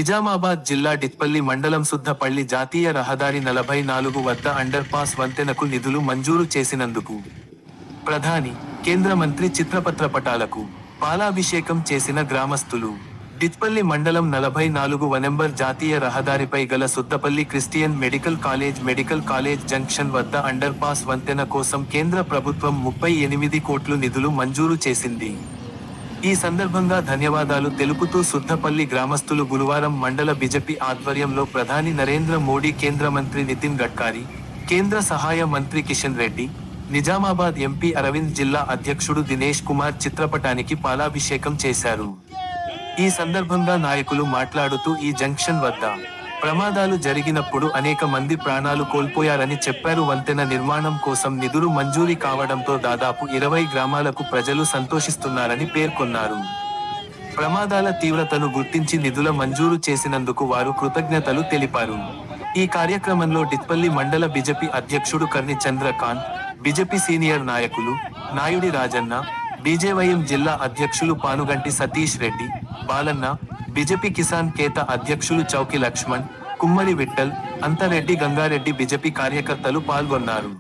నిజామాబాద్ జిల్లా డిత్పల్లి మండలం సుద్దపల్లి జాతీయ రహదారి 44 వద్ద అండర్ పాస్ వంతెనకు నిధులు మంజూరు చేసినందుకు ప్రధాని, కేంద్ర మంత్రి చిత్రపత్ర పటాలకు పాలాభిషేకం చేసిన గ్రామస్తులు. డిత్పల్లి మండలం 44వ నెంబర్ జాతీయ రహదారిపై గల Suddapalli Christian medical college junction వద్ద అండర్ పాస్ వంతెన కోసం కేంద్ర ప్రభుత్వం 38 కోట్లు నిధులు మంజూరు చేసింది. ఈ సందర్భంగా ధన్యవాదాలు తెలుపుతూ సుద్దపల్లి గ్రామస్తులు గురువారం మండల బీజేపీ ఆధ్వర్యంలో ప్రధాని నరేంద్ర మోడీ, కేంద్ర మంత్రి నితిన్ గడ్కరీ, కేంద్ర సహాయ మంత్రి కిషన్ రెడ్డి, నిజామాబాద్ ఎంపీ అరవింద్, జిల్లా అధ్యక్షుడు దినేష్ కుమార్ చిత్రపటానికి పాలాభిషేకం చేశారు. ఈ సందర్భంగా నాయకులు మాట్లాడుతూ ఈ జంక్షన్ వద్ద ప్రమాదాలు జరిగినప్పుడు అనేక మంది ప్రాణాలు కోల్పోయారని చెప్పారు. వంతెన నిర్మాణం కోసం నిధులు మంజూరీ కావడంతో దాదాపు 20 గ్రామాలకు ప్రజలు సంతోషిస్తున్నారని పేర్కొన్నారు. ప్రమాదాల తీవ్రతను గుర్తించి నిధుల మంజూరు చేసినందుకు వారు కృతజ్ఞతలు తెలిపారు. ఈ కార్యక్రమంలో డిత్పల్లి మండల బీజేపీ అధ్యక్షుడు కర్ని చంద్రకాంత్, బీజేపీ సీనియర్ నాయకులు నాయుడి రాజన్న, బీజేవైఎం జిల్లా అధ్యక్షులు పానుగంటి సతీష్ రెడ్డి, బాలన్న, బీజేపీ కిసాన్ కేత అధ్యక్షులు చౌకి లక్ష్మణ్, కుమ్మరి విఠల్, అంతరెడ్డి, గంగారెడ్డి బీజేపీ కార్యకర్తలు పాల్గొన్నారు.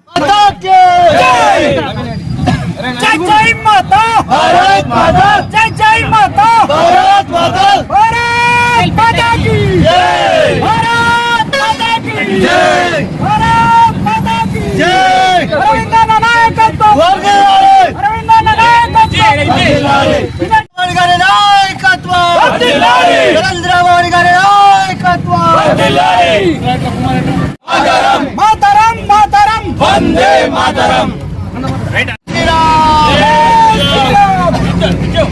మాతరం మాతరం వందే మాతరం.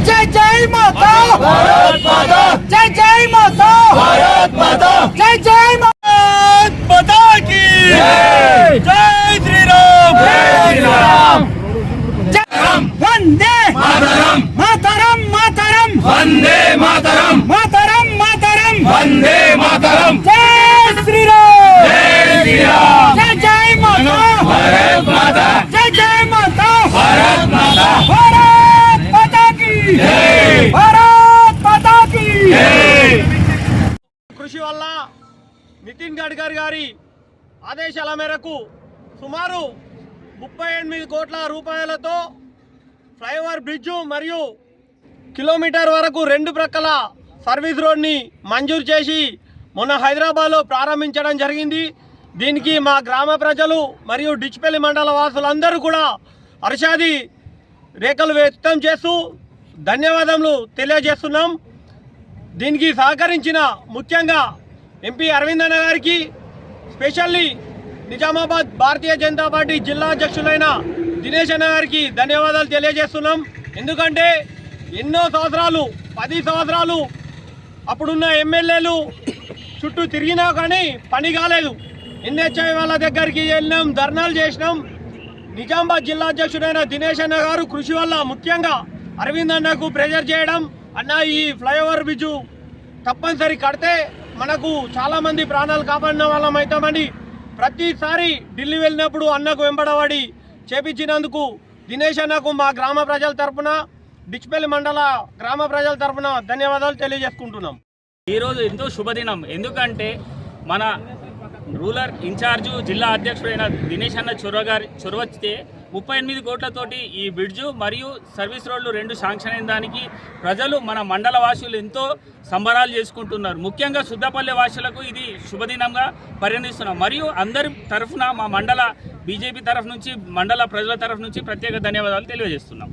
జై జై మాతా భారత్ మాతా, జై జై మాతా భారత్ మాతా, జై జై భారత్ మాతా కీ జై, జై శ్రీరామ్, జై శ్రీరామ్, వందే మాతరం మాతరం మాతరం, వందే మాతరం మాతరం మాతరం, వందే మాతరం, జై శ్రీరామ్, జై శ్రీరామ్, జై జై మాతా భారత్ మాతా, జై జై మాతా భారత్ మాతా, భారత్ మాతా కీ జై, భారత్ మాతా కీ జై. కృషి వల్ల నితిన్ గడ్కరీ గారి ఆదేశాల మేరకు సుమారు 38 కోట్ల రూపాయలతో ఫ్లైఓవర్ బ్రిడ్జు మరియు కిలోమీటర్ వరకు 2 ప్రక్కల సర్వీస్ రోడ్ని మంజూరు చేసి మొన్న హైదరాబాద్లో ప్రారంభించడం జరిగింది. దీనికి మా గ్రామ ప్రజలు మరియు డిచ్పల్లి మండల వాసులందరూ కూడా హర్షాది రేఖలు వ్యక్తం చేస్తూ ధన్యవాదములు తెలియజేస్తున్నాం. దీనికి సహకరించిన ముఖ్యంగా ఎంపీ అరవింద్ అన్న గారికి, స్పెషల్లీ నిజామాబాద్ భారతీయ జనతా పార్టీ జిల్లా అధ్యక్షులైన దినేష్ అన్న గారికి ధన్యవాదాలు తెలియజేస్తున్నాం. ఎందుకంటే ఎన్నో సంవత్సరాలు, 10 సంవత్సరాలు అప్పుడున్న ఎమ్మెల్యేలు చుట్టూ తిరిగినా కానీ పని కాలేదు. ఎన్హెచ్ఐ వాళ్ళ దగ్గరికి వెళ్ళినాం, ధర్నాలు చేసినాం. నిజామాబాద్ జిల్లా అధ్యక్షుడైన దినేష్ అన్న గారు కృషి వల్ల ముఖ్యంగా అరవింద్ అన్నకు ప్రెజర్ చేయడం, అన్న ఈ ఫ్లైఓవర్ బ్రిడ్జు తప్పనిసరి కడితే మనకు చాలామంది ప్రాణాలు కాపాడిన వాళ్ళం అవుతామని ప్రతిసారి ఢిల్లీ వెళ్ళినప్పుడు అన్నకు వెంబడబడి చేపించినందుకు దినేష్ అన్నకు మా గ్రామ ప్రజల తరఫున, డిచ్పల్లి మండల గ్రామ ప్రజల తరఫున ధన్యవాదాలు తెలియజేసుకుంటున్నాం. ఈరోజు ఎంతో శుభదినం. ఎందుకంటే మన రూరల్ ఇన్ఛార్జు జిల్లా అధ్యక్షుడైన దినేష్ అన్న చొరవచ్చితే 38 కోట్లతోటి ఈ బ్రిడ్జు మరియు సర్వీస్ రోడ్లు 2 శాంక్షన్ అయిన దానికి ప్రజలు, మన మండల వాసులు ఎంతో సంబరాలు చేసుకుంటున్నారు. ముఖ్యంగా సుద్దపల్లి వాసులకు ఇది శుభదినంగా పరిగణిస్తున్నాం. మరియు అందరి తరఫున మా మండల బీజేపీ తరఫు నుంచి, మండల ప్రజల తరఫు నుంచి ప్రత్యేక ధన్యవాదాలు తెలియజేస్తున్నాం.